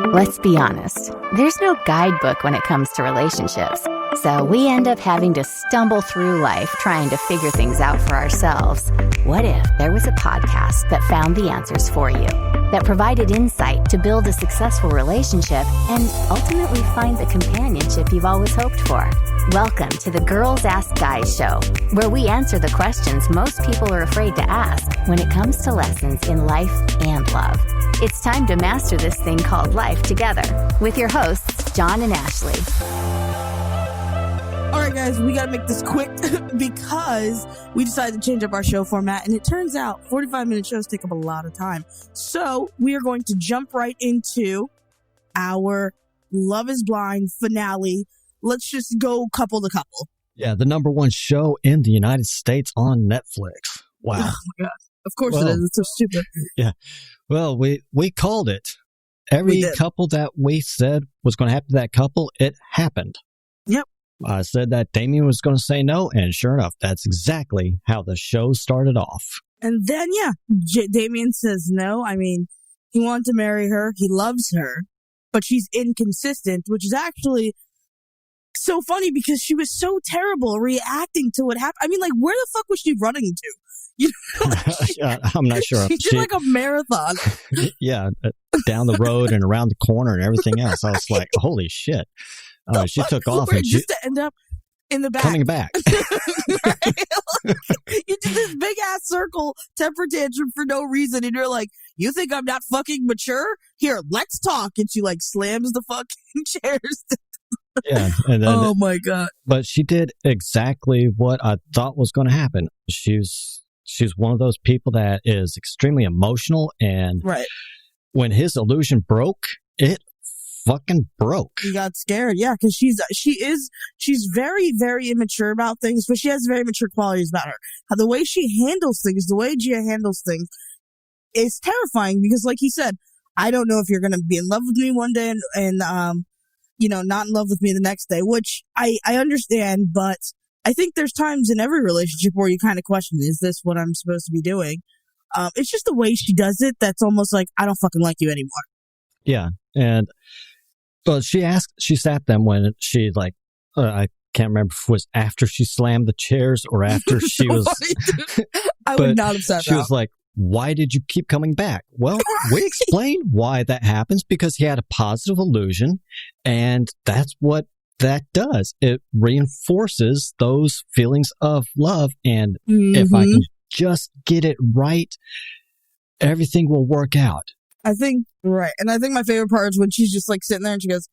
Let's be honest, there's no guidebook when it comes to relationships. So we end up having to stumble through life trying to figure things out for ourselves. What if there was a podcast that found the answers for you, that provided insight to build a successful relationship and ultimately find the companionship you've always hoped for? Welcome to the Girls Ask Guys show, where we answer the questions most people are afraid to ask when it comes to lessons in life and love. It's time to master this thing called life together with your hosts, John and Ashley. All right, guys, we got to make this quick because we decided to change up our show format, and it turns out 45-minute shows take up a lot of time. So we are going to jump right into our Love is Blind finale. Let's just go couple to couple. Yeah, the number one show in the United States on Netflix. Wow. Oh, my God. Of course it is. It's so stupid. Yeah. Well, we called it. Every couple that we said was going to happen to that couple, it happened. Yep. I said that Damien was going to say no, and sure enough, that's exactly how the show started off. And then, Damien says no. I mean, he wanted to marry her. He loves her, but she's inconsistent, which is actually so funny because she was so terrible reacting to what happened. I mean, like, where the fuck was she running to? You know, I'm not sure. She did like a marathon. Yeah, down the road and around the corner and everything else. I was like, holy shit. She took off and just to end up in the back. Coming back. Right? You did this big ass circle temper tantrum for no reason, and you're like, you think I'm not fucking mature? Here, let's talk. And she like slams the fucking chairs. Yeah. And then, oh my God. But she did exactly what I thought was going to happen. She's one of those people that is extremely emotional, and when his illusion broke, it fucking broke. He got scared, yeah, because she's very, very immature about things, but she has very mature qualities about her. The way she handles things, the way Gia handles things is terrifying because, like he said, I don't know if you're going to be in love with me one day and not in love with me the next day, which I understand, but I think there's times in every relationship where you kind of question, is this what I'm supposed to be doing? It's just the way she does it that's almost like, I don't fucking like you anymore. Yeah. And well, she sat them when she I can't remember if it was after she slammed the chairs or after she was. I would not have said that. She was like, why did you keep coming back? Well, we explained why that happens because he had a positive illusion, and that's what that does. It reinforces those feelings of love, and if I can just get it right, everything will work out. I think, right. And I think my favorite part is when she's just like sitting there and she goes,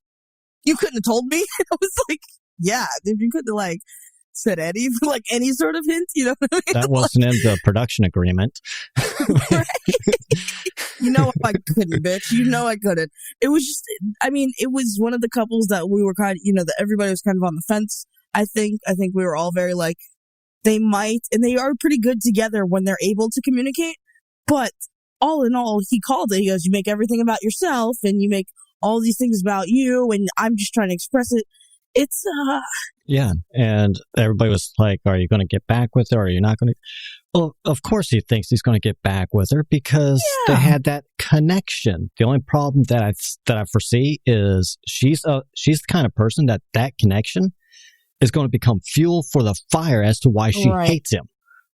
you couldn't have told me? I was like, yeah, if you couldn't have said any sort of hint, you know what I mean? That wasn't in the production agreement. Right? You know I couldn't, bitch. You know I couldn't. It was just, I mean, it was one of the couples that we were kind of, that everybody was kind of on the fence. I think we were all very they might, and they are pretty good together when they're able to communicate, but all in all, he called it. He goes, you make everything about yourself and you make all these things about you, and I'm just trying to express it. It's, Yeah, and everybody was like, are you going to get back with her or are you not going to? Well, of course he thinks he's going to get back with her because they had that connection. The only problem that I foresee is she's the kind of person that connection is going to become fuel for the fire as to why she hates him.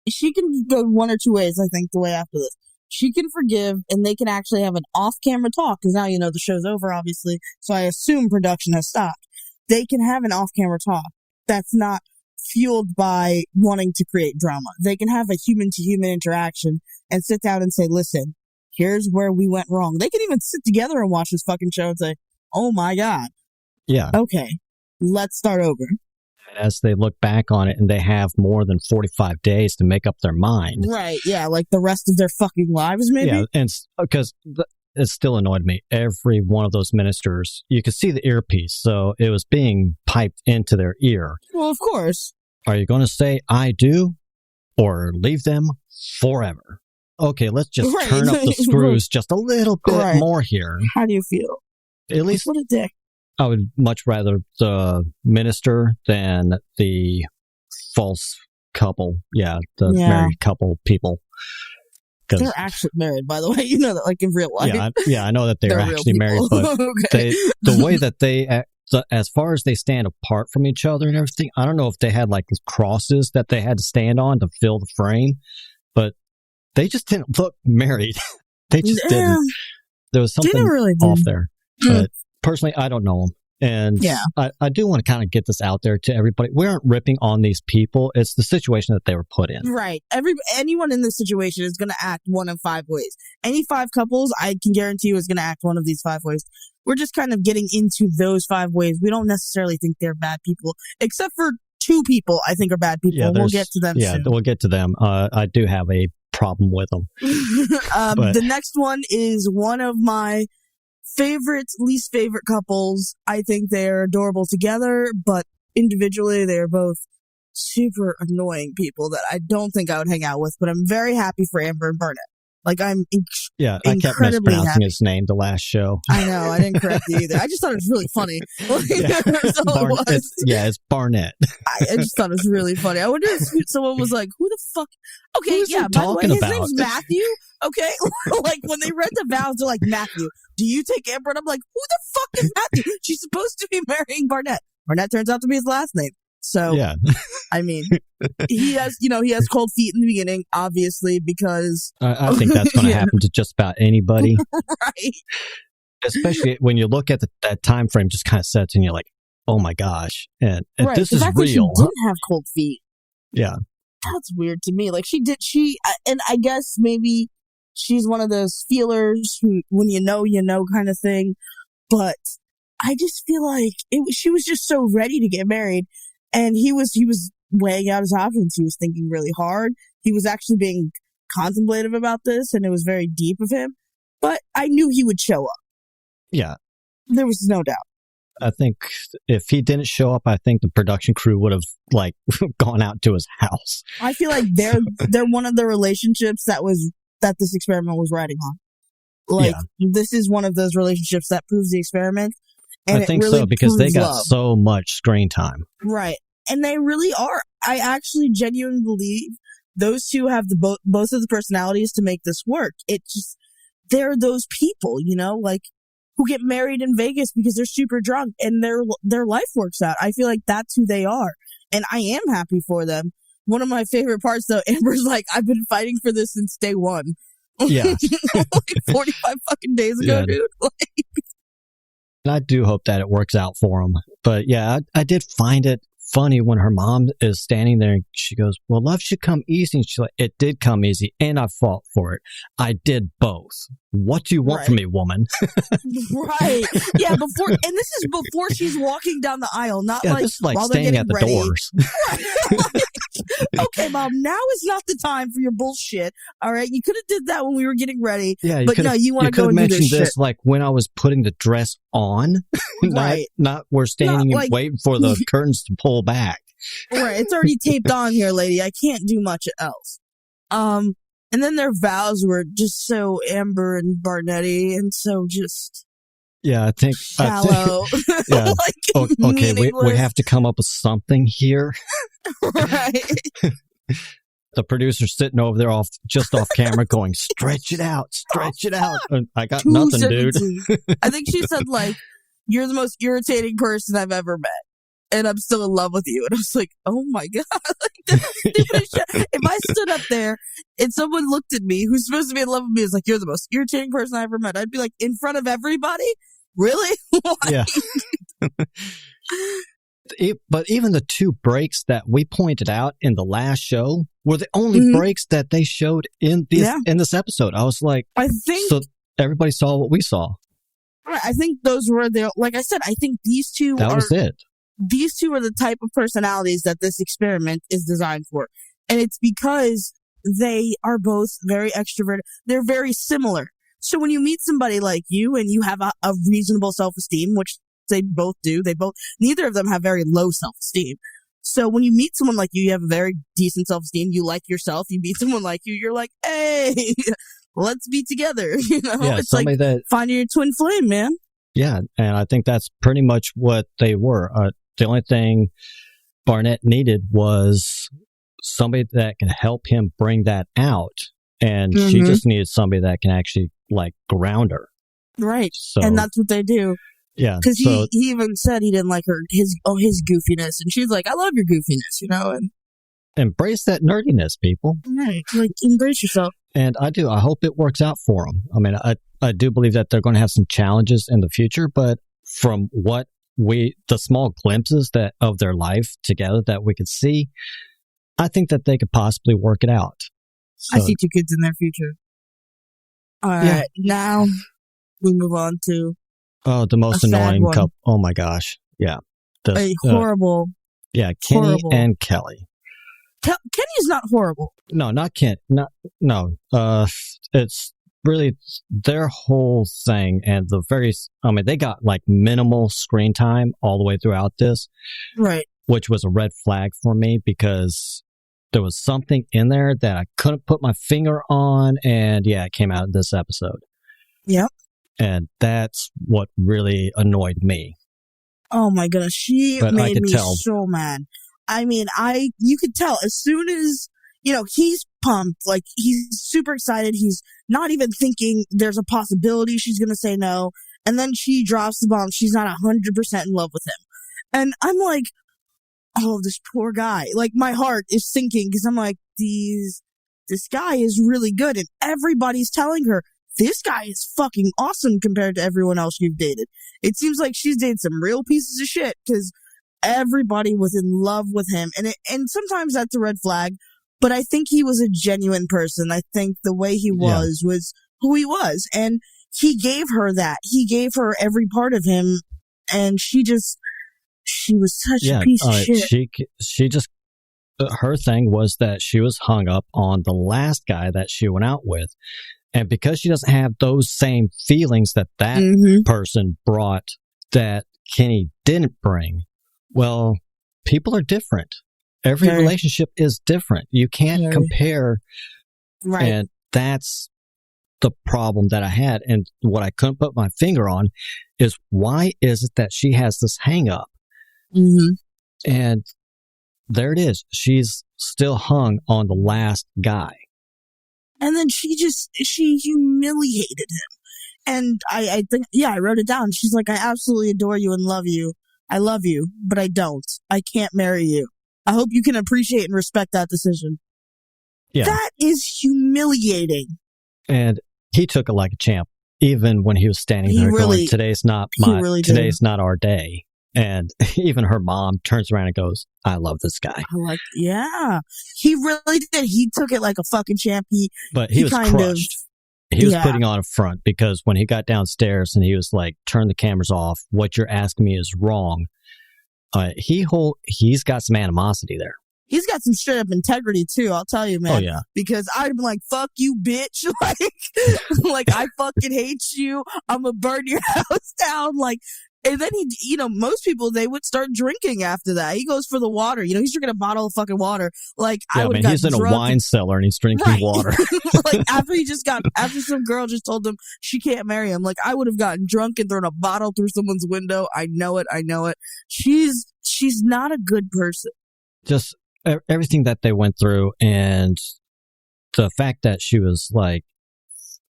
She can go one or two ways, I think, the way after this. She can forgive, and they can actually have an off-camera talk, because now, the show's over, obviously, so I assume production has stopped. They can have an off-camera talk that's not fueled by wanting to create drama. They can have a human-to-human interaction and sit down and say, listen, here's where we went wrong. They can even sit together and watch this fucking show and say, oh my God. Yeah. Okay, let's start over. As they look back on it and they have more than 45 days to make up their mind. Right, yeah, like the rest of their fucking lives, maybe? Yeah, and because it still annoyed me. Every one of those ministers, you could see the earpiece, so it was being piped into their ear. Well, of course. Are you going to say, I do, or leave them forever? Okay, let's just turn up the screws just a little bit more here. How do you feel? At least, what a dick. I would much rather the minister than the false couple. Yeah, the married couple people. They're actually married, by the way. You know that, like, in real life. I know that they're actually married, but Okay. the way that they act, as far as they stand apart from each other and everything, I don't know if they had like crosses that they had to stand on to fill the frame, but they just didn't look married. They just didn't. There was something really off there. But personally, I don't know them. And yeah. I do want to kind of get this out there to everybody. We aren't ripping on these people. It's the situation that they were put in. Right. Anyone in this situation is going to act one of 5 ways. Any 5 couples, I can guarantee you, is going to act one of these 5 ways. We're just kind of getting into those 5 ways. We don't necessarily think they're bad people, except for 2 people I think are bad people. Yeah, we'll get to them soon. Yeah, we'll get to them. I do have a problem with them. The next one is one of my least favorite couples. I think they're adorable together, but individually they're both super annoying people that I don't think I would hang out with, but I'm very happy for Amber and Barnett. Like, I'm I kept mispronouncing his name the last show. I know, I didn't correct it either. I just thought it was really funny. It's Barnett. I just thought it was really funny. I wonder if someone was like, who the fuck? Okay, Who's yeah, by the way, his about? name's Matthew. Okay? Like, when they read the vows, they're like, Matthew, do you take Amber? And I'm like, who the fuck is Matthew? She's supposed to be marrying Barnett. Barnett turns out to be his last name. So, yeah. I mean, he has cold feet in the beginning, obviously, because... I think that's going to happen to just about anybody. Right. Especially when you look at that time frame just kind of sets and you're like, oh my gosh. And right. this the is fact real. That she didn't have cold feet. Yeah. That's weird to me. Like, and I guess maybe she's one of those feelers who, when you know kind of thing. But I just feel like she was just so ready to get married. And he was weighing out his options. He was thinking really hard. He was actually being contemplative about this, and it was very deep of him. But I knew he would show up. Yeah. There was no doubt. I think if he didn't show up, I think the production crew would have like gone out to his house. I feel like they're one of the relationships that this experiment was riding on. Like, This is one of those relationships that proves the experiment. And I think really so, because they got love. so much screen time. Right. And they really are. I actually genuinely believe those two have both of the personalities to make this work. They're those people, like, who get married in Vegas because they're super drunk and their life works out. I feel like that's who they are. And I am happy for them. One of my favorite parts, though, Amber's like, I've been fighting for this since day one. Yeah. Like 45 fucking days ago, dude. And I do hope that it works out for him. But yeah, I did find it funny when her mom is standing there and she goes, well, love should come easy. And she's like, it did come easy and I fought for it. I did both. What do you want from me, woman? Right. Yeah, and this is before she's walking down the aisle, not this is like while standing they're at the ready. doors. Okay, Mom, now is not the time for your bullshit. All right, you could have did that when we were getting ready. Yeah, but no, you want to go and do this shit. This like when I was putting the dress on, right? Not we're standing and waiting for the curtains to pull back. Right, it's already taped on here, lady. I can't do much else. And then their vows were just so Amber and Barnetti, and so just I think shallow. Yeah. Okay, we have to come up with something here. Right. The producer's sitting over there just off camera going, stretch it out. And I got nothing, dude. I think she said, like, you're the most irritating person I've ever met. And I'm still in love with you. And I was like, oh my God. Like, that's stupid shit. If I stood up there and someone looked at me who's supposed to be in love with me, is like, you're the most irritating person I ever met, I'd be like, in front of everybody? Really? Yeah. But even the 2 breaks that we pointed out in the last show were the only breaks that they showed in this episode. I was like, so everybody saw what we saw. Right. I think those were like I said, I think these two was it. These two are the type of personalities that this experiment is designed for. And it's because they are both very extroverted. They're very similar. So when you meet somebody like you and you have a reasonable self-esteem, which they both do, neither of them have very low self-esteem. So when you meet someone like you have a very decent self-esteem, you like yourself, you meet someone like you're like, hey, let's be together. It's like finding your twin flame, man. Yeah. And I think that's pretty much what they were. The only thing Barnett needed was somebody that can help him bring that out. And she just needed somebody that can actually like ground her. Right. So, and that's what they do. Yeah. Because he even said he didn't like his goofiness. And she's like, I love your goofiness, you know? And embrace that nerdiness, people. right. Like, embrace yourself. And I do. I hope it works out for them. I mean, I do believe that they're going to have some challenges in the future, but from what the small glimpses that of their life together that we could see, I think that they could possibly work it out. So, I see 2 kids in their future. All right. Now we move on to the most annoying couple. Oh my gosh. Yeah. Horrible. Kenny horrible. and Kelly. Kenny's not horrible. No, not Ken. No. It's really their whole thing, and they got like minimal screen time all the way throughout this, right? Which was a red flag for me because there was something in there that I couldn't put my finger on, and it came out in this episode. Yep. And that's what really annoyed me. Oh my goodness, she made me so mad. I mean, you could tell as soon as, he's pumped, like he's super excited. He's not even thinking there's a possibility she's going to say no. And then she drops the bomb. She's not 100% in love with him. And I'm like, oh, this poor guy. Like my heart is sinking because I'm like, this guy is really good. And everybody's telling her, this guy is fucking awesome compared to everyone else you've dated. It seems like she's dated some real pieces of shit because everybody was in love with him. And sometimes that's a red flag, but I think he was a genuine person. I think the way he was who he was. And he gave her that. He gave her every part of him. And she was such a piece of shit. She just, her thing was that she was hung up on the last guy that she went out with. And because she doesn't have those same feelings that person brought that Kenny didn't bring, well, people are different. Every relationship is different. You can't compare. Right. And that's the problem that I had. And what I couldn't put my finger on is why is it that she has this hang up? And there it is. She's still hung on the last guy. And then she humiliated him. And I think, I wrote it down. She's like, I absolutely adore you and love you. I love you, but I don't. I can't marry you. I hope you can appreciate and respect that decision. Yeah. That is humiliating. And he took it like a champ, even when he was standing there going, today's not our day. And even her mom turns around and goes, I love this guy. He really did. He took it like a fucking champ. But he was crushed. He was putting on a front because when he got downstairs and he was like, turn the cameras off. What you're asking me is wrong. He's got some animosity there. He's got some straight up integrity too, I'll tell you, man. Oh, yeah. Because I'd be like, fuck you, bitch. Like I fucking hate you. I'm gonna burn your house down. Like, and then most people, they would start drinking after that. He goes for the water. He's drinking a bottle of fucking water. Like, he's in a wine cellar and he's drinking water. Like, after some girl just told him she can't marry him, like, I would have gotten drunk and thrown a bottle through someone's window. I know it. She's not a good person. Just everything that they went through and the fact that she was, like,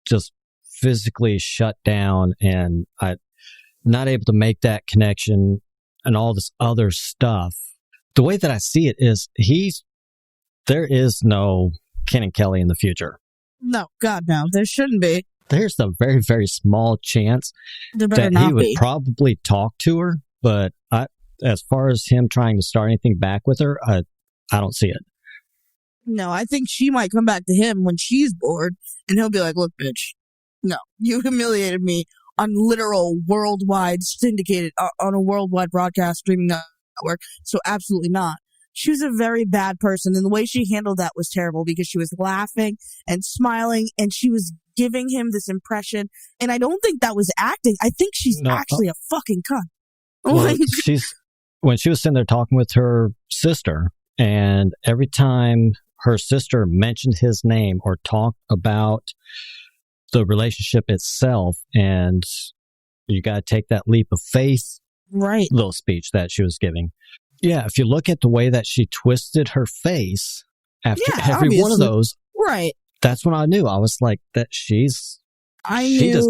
just physically shut down and not able to make that connection and all this other stuff. The way that I see it is there is no Ken and Kelly in the future. No, God, no. There shouldn't be. There's a very, very small chance that he would probably talk to her, but as far as him trying to start anything back with her, I don't see it. No, I think she might come back to him when she's bored, and he'll be like, look, bitch, no, you humiliated me on literal worldwide syndicated, on a worldwide broadcast streaming network. So absolutely not. She was a very bad person, and the way she handled that was terrible because she was laughing and smiling and she was giving him this impression. And I don't think that was acting. I think she's actually a fucking cunt. Well, when she was sitting there talking with her sister, and every time her sister mentioned his name or talked about the relationship itself, and you got to take that leap of faith, right? Little speech that she was giving. Yeah, if you look at the way that she twisted her face after every one of those, right? that's when I knew. I was like, that she does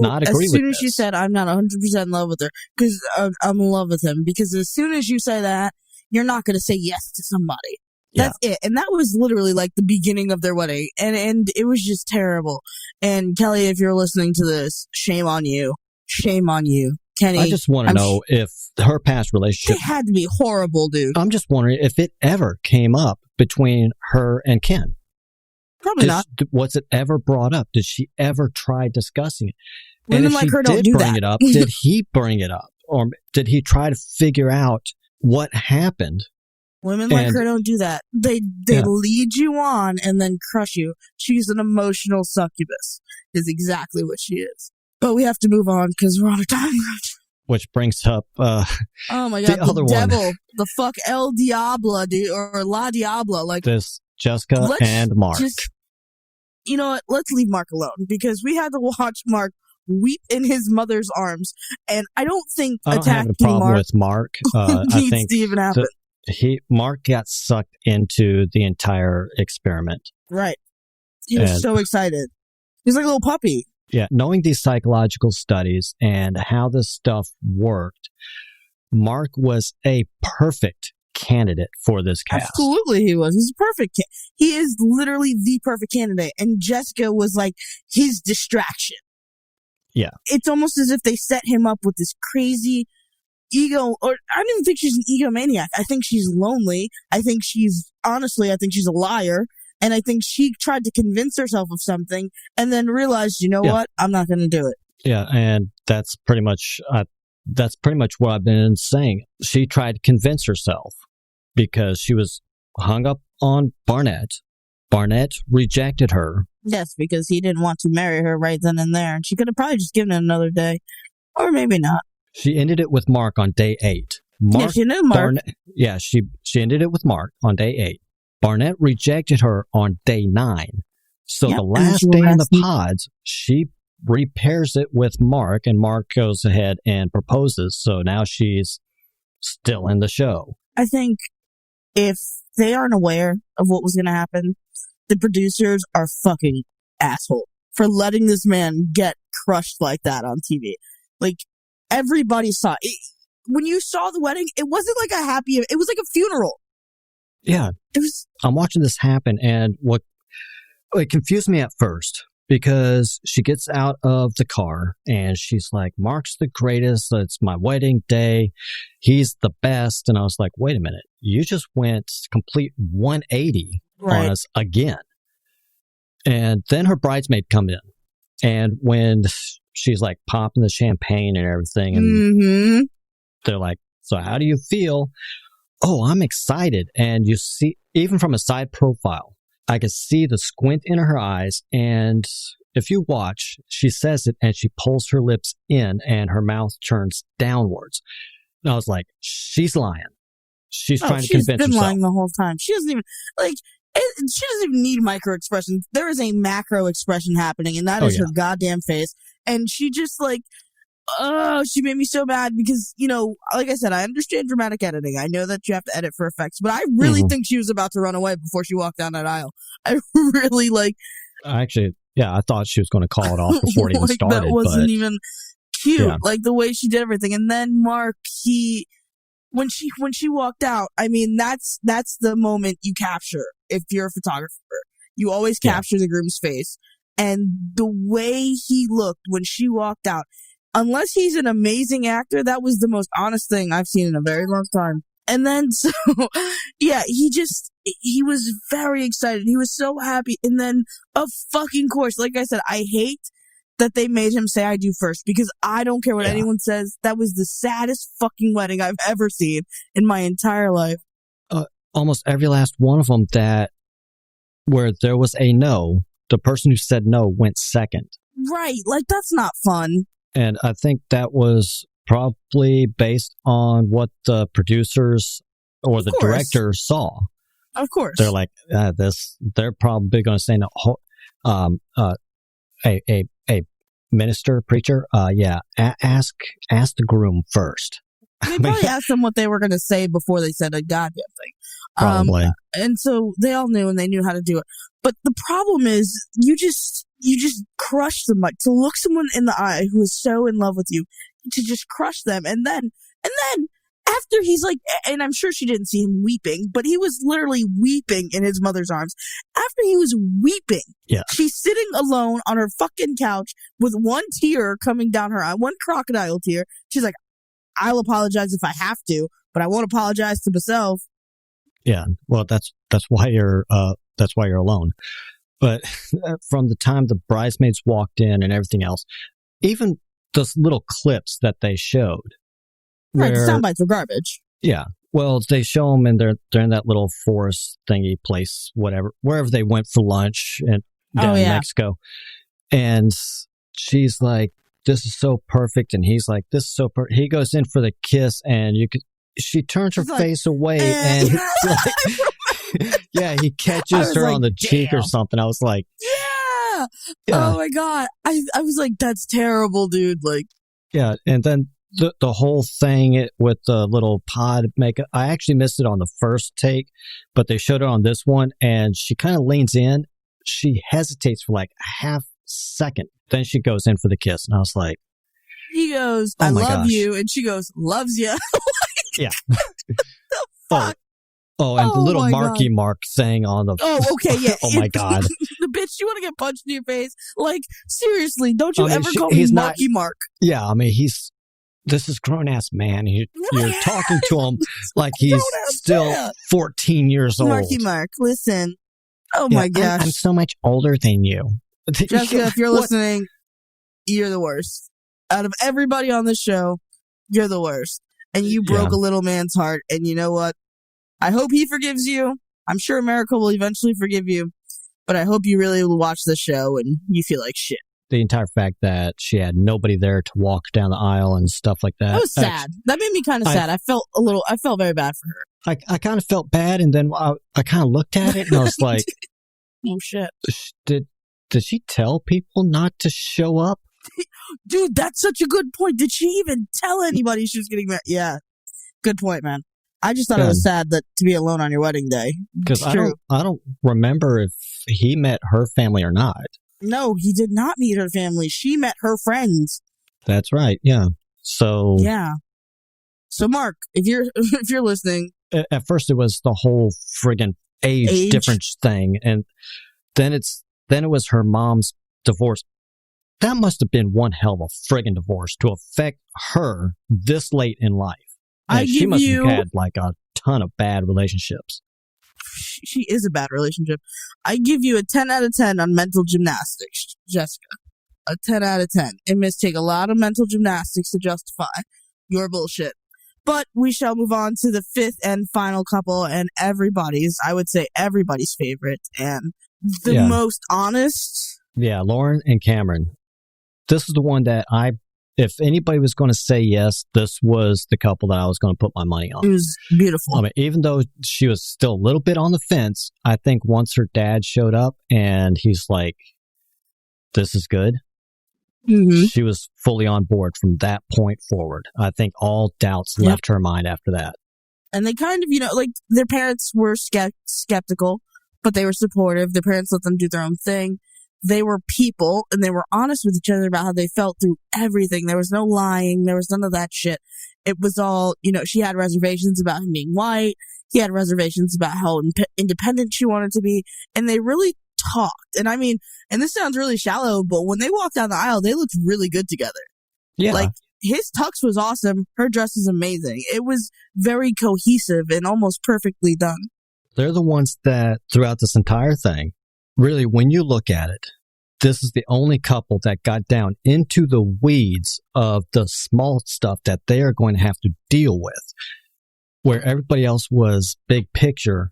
not agree with this. As soon as you said, I'm not 100% in love with her, because I'm in love with him, because as soon as you say that, you're not going to say yes to somebody. That's it. And that was literally like the beginning of their wedding. And it was just terrible. And Kelly, if you're listening to this, shame on you. Shame on you. Kenny. I just want to know if her past relationship. They had to be horrible, dude. I'm just wondering if it ever came up between her and Ken. Probably not. Was it ever brought up? Did she ever try discussing it? Women and if like she her don't did do bring that. it up, did he bring it up? Or did he try to figure out what happened? Women like her don't do that. They lead you on and then crush you. She's an emotional succubus, is exactly what she is. But we have to move on because we're on a time crunch. Which brings up oh my god, the other devil, one. the fuck El Diablo, dude, or La Diabla. Like this Jessica and Mark. You know what? Let's leave Mark alone, because we had to watch Mark weep in his mother's arms, and I don't think I don't have a problem with Mark. needs to even happen. Mark got sucked into the entire experiment. Right. He was so excited. He's like a little puppy. Yeah. Knowing these psychological studies and how this stuff worked, Mark was a perfect candidate for this cast. Absolutely he was. He's a perfect he is literally the perfect candidate. And Jessica was like his distraction. Yeah. It's almost as if they set him up with this crazy ego, or I don't even think she's an egomaniac. I think she's lonely. I think she's a liar. And I think she tried to convince herself of something and then realized, you know what? I'm not going to do it. Yeah. And that's pretty much what I've been saying. She tried to convince herself because she was hung up on Barnett. Barnett rejected her. Yes, because he didn't want to marry her right then and there. And she could have probably just given it another day. Or maybe not. She ended it with Mark on day 8. She knew Mark. She ended it with Mark on day 8. Barnett rejected her on day 9. So the last day in the pods, she repairs it with Mark, and Mark goes ahead and proposes. So now she's still in the show. I think if they aren't aware of what was going to happen, the producers are fucking asshole for letting this man get crushed like that on TV. Like, everybody saw it. When you saw the wedding, it wasn't like it was like a funeral. Yeah. I'm watching this happen, and it confused me at first because she gets out of the car and she's like, Mark's the greatest. It's my wedding day. He's the best. And I was like, wait a minute. You just went complete 180 on us again. And then her bridesmaid come in. And when she's like popping the champagne and everything, and they're like, so how do you feel? Oh, I'm excited. And you see, even from a side profile, I could see the squint in her eyes. And if you watch, she says it and she pulls her lips in and her mouth turns downwards. And I was like, she's lying. She's trying to convince herself. She's been lying the whole time. She doesn't even, she doesn't even need micro expressions. There is a macro expression happening, and that is her goddamn face. And she just she made me so mad because, like I said, I understand dramatic editing. I know that you have to edit for effects, but I really think she was about to run away before she walked down that aisle. I really Actually, I thought she was going to call it off before it even started. That wasn't even cute, the way she did everything. And then Mark, when she walked out, I mean, that's the moment you capture if you're a photographer. You always capture the groom's face. And the way he looked when she walked out, unless he's an amazing actor, that was the most honest thing I've seen in a very long time. And then, he was very excited. He was so happy. And then, of fucking course, like I said, I hate that they made him say I do first, because I don't care what anyone says. That was the saddest fucking wedding I've ever seen in my entire life. Almost every last one of them where there was a no, the person who said no went second. Right. That's not fun. And I think that was probably based on what the producers or the director saw. Of course. They're like, they're probably going to say no. A minister, preacher, ask the groom first. They probably asked them what they were going to say before they said a goddamn thing. Probably. And so they all knew and they knew how to do it. But the problem is you just crush them. Like, to look someone in the eye who is so in love with you, to just crush them. And then after he's like, and I'm sure she didn't see him weeping, but he was literally weeping in his mother's arms. After he was weeping, she's sitting alone on her fucking couch with one tear coming down her eye, one crocodile tear. She's like, I'll apologize if I have to, but I won't apologize to myself. Yeah, well, that's why you're alone. But from the time the bridesmaids walked in and everything else, even those little clips that they showed, right? The sound bites were garbage. Yeah, well, they show them and they're in that little forest thingy place, wherever they went for lunch and down in Mexico, and she's like, "This is so perfect," and he's like, "This is so perfect." He goes in for the kiss, and she turns her face away, and he catches her on the cheek or something. I was like, yeah. Oh my God. I was like, that's terrible, dude. Like, yeah. And then the whole thing with the little pod makeup, I actually missed it on the first take, but they showed it on this one, and she kind of leans in. She hesitates for like a half second. Then she goes in for the kiss. And I was like, he goes, I love you. And she goes, loves you. Yeah. Fuck? Oh, and the little Marky Mark saying on the... Oh, okay, yeah. Oh, my God. The bitch, you want to get punched in your face? Like, seriously, don't you ever call me Marky Mark. Yeah, I mean, this is grown-ass man. You're talking to him like he's still 14 years old. Marky Mark, listen. Oh, my gosh. I'm so much older than you. Jessica, if you're listening, you're the worst. Out of everybody on this show, you're the worst. And you broke a little man's heart. And you know what? I hope he forgives you. I'm sure America will eventually forgive you. But I hope you really will watch the show and you feel like shit. The entire fact that she had nobody there to walk down the aisle and stuff like that. That was sad. That made me kind of sad. I felt very bad for her. I kind of felt bad, and then I kind of looked at it and I was like, oh shit. Did she tell people not to show up? Dude, that's such a good point. Did she even tell anybody she was getting married? Yeah. Good point, man. I just thought it was sad to be alone on your wedding day. Because I don't remember if he met her family or not. No, he did not meet her family. She met her friends. That's right. Yeah. So. Yeah. So, Mark, if you're listening. At first, it was the whole friggin' age difference thing, and then it was her mom's divorce. That must have been one hell of a friggin' divorce to affect her this late in life. She must have had like a ton of bad relationships. She is a bad relationship. I give you a 10 out of 10 on mental gymnastics, Jessica. A 10 out of 10. It must take a lot of mental gymnastics to justify your bullshit. But we shall move on to the fifth and final couple, and I would say everybody's favorite and the most honest. Yeah, Lauren and Cameron. This is the one that if anybody was going to say yes, this was the couple that I was going to put my money on. It was beautiful. I mean, even though she was still a little bit on the fence, I think once her dad showed up and he's like, this is good, she was fully on board from that point forward. I think all doubts left her mind after that. And they kind of, like their parents were skeptical, but they were supportive. Their parents let them do their own thing. They were people, and they were honest with each other about how they felt through everything. There was no lying. There was none of that shit. It was all, she had reservations about him being white. He had reservations about how independent she wanted to be. And they really talked. And I mean, and this sounds really shallow, but when they walked down the aisle, they looked really good together. Yeah. Like, his tux was awesome. Her dress is amazing. It was very cohesive and almost perfectly done. They're the ones that, throughout this entire thing, really, when you look at it, this is the only couple that got down into the weeds of the small stuff that they are going to have to deal with. Where everybody else was big picture,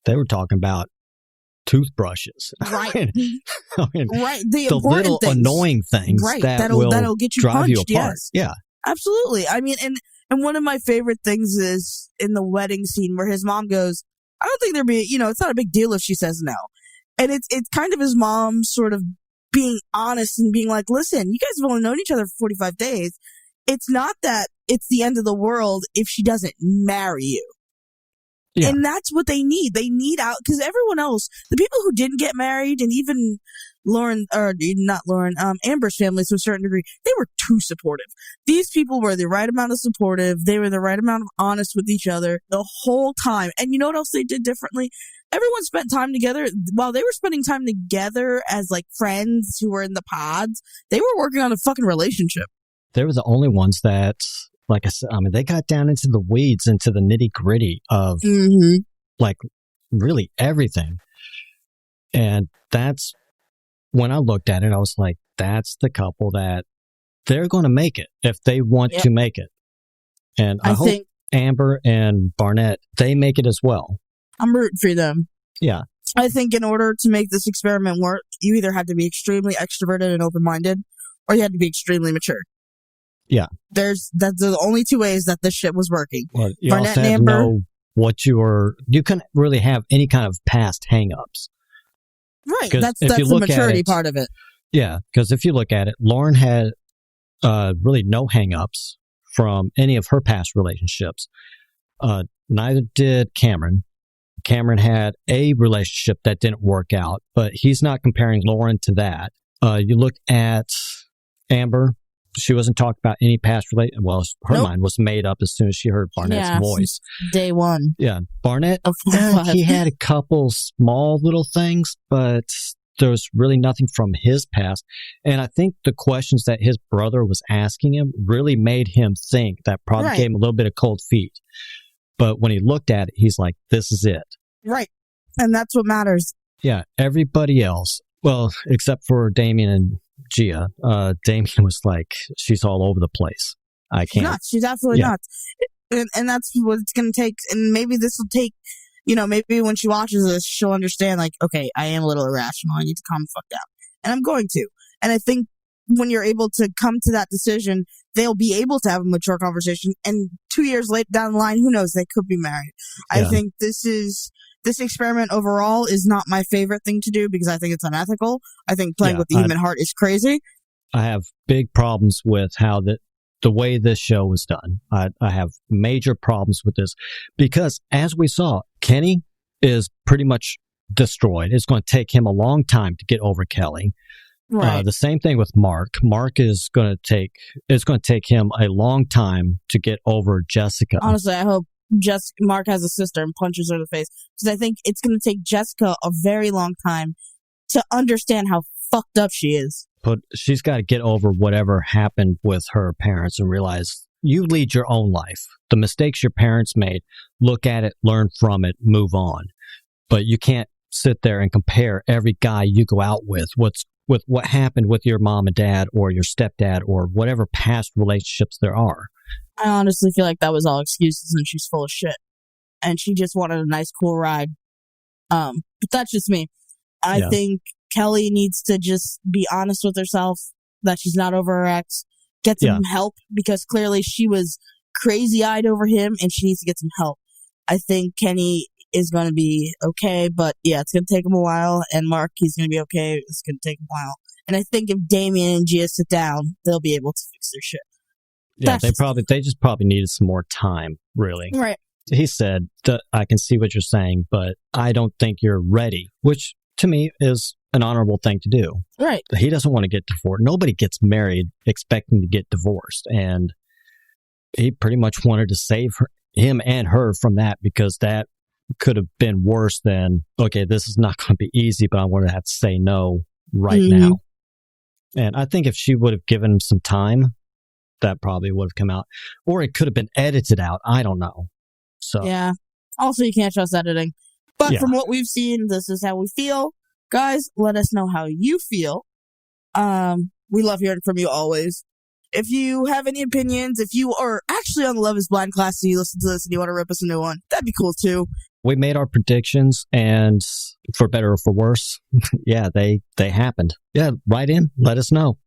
they were talking about toothbrushes. Right. Right. The little things. Annoying things that'll get you drive punched, you apart. Yes. Yeah. Absolutely. I mean, and one of my favorite things is in the wedding scene where his mom goes, I don't think it's not a big deal if she says no. And it's kind of his mom sort of being honest and being like, listen, you guys have only known each other for 45 days. It's not that it's the end of the world if she doesn't marry you. Yeah. And that's what they need. They need out, because everyone else, the people who didn't get married, and even Amber's family to a certain degree, they were too supportive. These people were the right amount of supportive. They were the right amount of honest with each other the whole time. And you know what else they did differently? Everyone spent time together. While they were spending time together as like friends who were in the pods, they were working on a fucking relationship. They were the only ones that, like I said, I mean, they got down into the weeds, into the nitty gritty of like really everything. And that's when I looked at it, I was like, that's the couple that they're going to make it if they want to make it. And I hope Amber and Barnett, they make it as well. I'm rooting for them. Yeah. I think in order to make this experiment work, you either had to be extremely extroverted and open-minded, or you had to be extremely mature. Yeah. That's the only two ways that this shit was working. Well, you Barnett also and have to Amber, know what you couldn't really have any kind of past hang-ups. right. That's the maturity part of it. Yeah, because if you look at it, Lauren had really no hang-ups from any of her past relationships. Neither did Cameron. Cameron had a relationship that didn't work out, but he's not comparing Lauren to that. You look at Amber. She wasn't talking about any past relationship. Well, her mind was made up as soon as she heard Barnett's voice. Day one. Yeah. Barnett, he had a couple small little things, but there was really nothing from his past. And I think the questions that his brother was asking him really made him think. That probably gave him a little bit of cold feet. But when he looked at it, he's like, this is it. Right. And that's what matters. Yeah. Everybody else, well, except for Damien and Gia, Damien was like, she's all over the place. I can't. She's absolutely not. And that's what it's going to take. And maybe this will take, maybe when she watches this, she'll understand, like, okay, I am a little irrational. I need to calm the fuck down. And I'm going to. And I think when you're able to come to that decision, they'll be able to have a mature conversation. And 2 years later down the line, who knows? They could be married. Yeah. I think this experiment overall is not my favorite thing to do because I think it's unethical. I think playing with the human heart is crazy. I have big problems with how the way this show was done. I have major problems with this because, as we saw, Kenny is pretty much destroyed. It's going to take him a long time to get over Kelly. Right. The same thing with Mark. Mark is going to take him a long time to get over Jessica. Honestly, I hope Mark has a sister and punches her in the face, because I think it's going to take Jessica a very long time to understand how fucked up she is. But she's got to get over whatever happened with her parents and realize you lead your own life. The mistakes your parents made, look at it, learn from it, move on. But you can't sit there and compare every guy you go out with what happened with your mom and dad or your stepdad or whatever past relationships there are. I honestly feel like that was all excuses and she's full of shit. And she just wanted a nice, cool ride. But that's just me. I think Kelly needs to just be honest with herself that she's not over her ex, get some help, because clearly she was crazy-eyed over him and she needs to get some help. I think Kenny is going to be okay, but it's going to take him a while. And Mark, he's going to be okay. It's going to take him a while. And I think if Damien and Gia sit down, they'll be able to fix their shit. Yeah, they just probably needed some more time, really. Right. He said, I can see what you're saying, but I don't think you're ready, which to me is an honorable thing to do. Right. He doesn't want to get divorced. Nobody gets married expecting to get divorced. And he pretty much wanted to save him and her from that, because that could have been worse than, okay, this is not going to be easy, but I'm going to have to say no right now. And I think if she would have given him some time, that probably would have come out. Or it could have been edited out. I don't know. So yeah. Also, you can't trust editing. But from what we've seen, this is how we feel. Guys, let us know how you feel. We love hearing from you always. If you have any opinions, if you are actually on the Love is Blind class and you listen to this and you want to rip us a new one, that'd be cool too. We made our predictions, and for better or for worse, they happened. Yeah, write in. Let us know.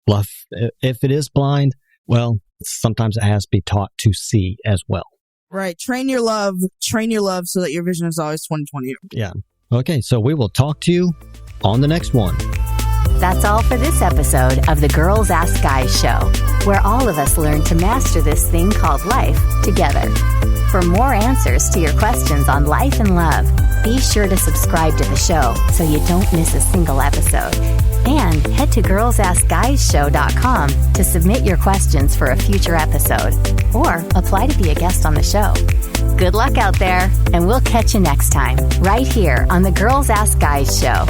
If it is blind, well, sometimes it has to be taught to see as well. Right. Train your love so that your vision is always 20/20. Yeah. Okay, so we will talk to you on the next one. That's all for this episode of the Girls Ask Guys show, where all of us learn to master this thing called life together. For more answers to your questions on life and love, be sure to subscribe to the show so you don't miss a single episode. And head to girlsaskguyshow.com to submit your questions for a future episode or apply to be a guest on the show. Good luck out there, and we'll catch you next time, right here on the Girls Ask Guys show.